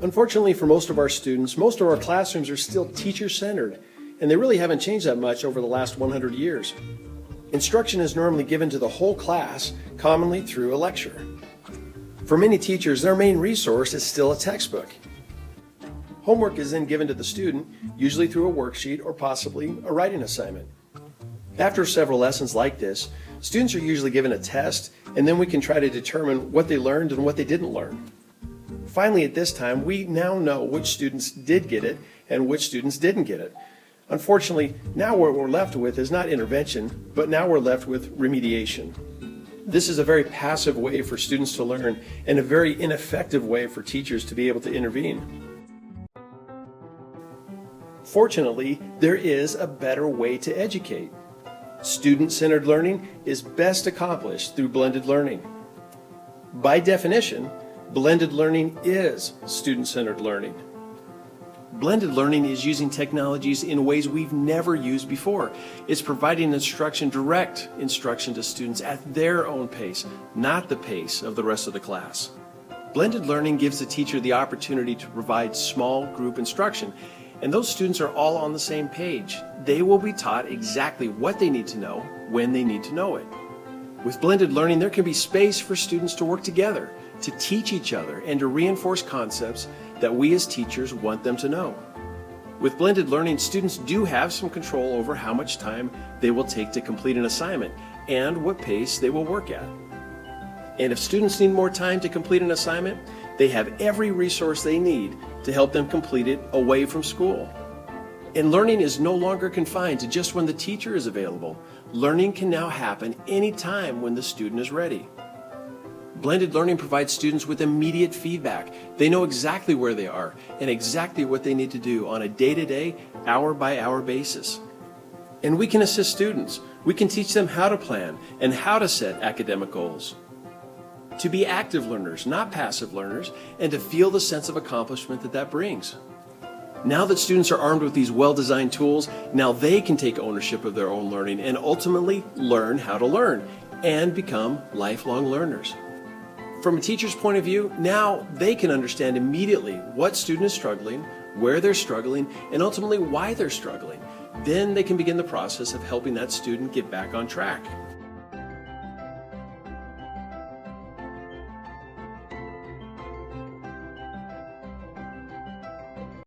Unfortunately for most of our students, most of our classrooms are still teacher-centered, and they really haven't changed that much over the last 100 years. Instruction is normally given to the whole class, commonly through a lecture. For many teachers, their main resource is still a textbook. Homework is then given to the student, usually through a worksheet or possibly a writing assignment. After several lessons like this, students are usually given a test, and then we can try to determine what they learned and what they didn't learn. Finally, at this time, we now know which students did get it and which students didn't get it. Unfortunately, now what we're left with is not intervention, but now we're left with remediation. This is a very passive way for students to learn and a very ineffective way for teachers to be able to intervene. Fortunately, there is a better way to educate. Student-centered learning is best accomplished through blended learning. By definition, blended learning is student-centered learning. Blended learning is using technologies in ways we've never used before. It's providing direct instruction to students at their own pace, not the pace of the rest of the class. Blended learning gives the teacher the opportunity to provide small group instruction, and those students are all on the same page. They will be taught exactly what they need to know when they need to know it. With blended learning, there can be space for students to work together, to teach each other, and to reinforce concepts that we as teachers want them to know. With blended learning, students do have some control over how much time they will take to complete an assignment and what pace they will work at. And if students need more time to complete an assignment, they have every resource they need to help them complete it away from school. And learning is no longer confined to just when the teacher is available. Learning can now happen anytime when the student is ready. Blended learning provides students with immediate feedback. They know exactly where they are and exactly what they need to do on a day-to-day, hour-by-hour basis. And we can assist students. We can teach them how to plan and how to set academic goals. To be active learners, not passive learners, and to feel the sense of accomplishment that brings. Now that students are armed with these well-designed tools, now they can take ownership of their own learning and ultimately learn how to learn and become lifelong learners. From a teacher's point of view, now they can understand immediately what student is struggling, where they're struggling, and ultimately why they're struggling. Then they can begin the process of helping that student get back on track.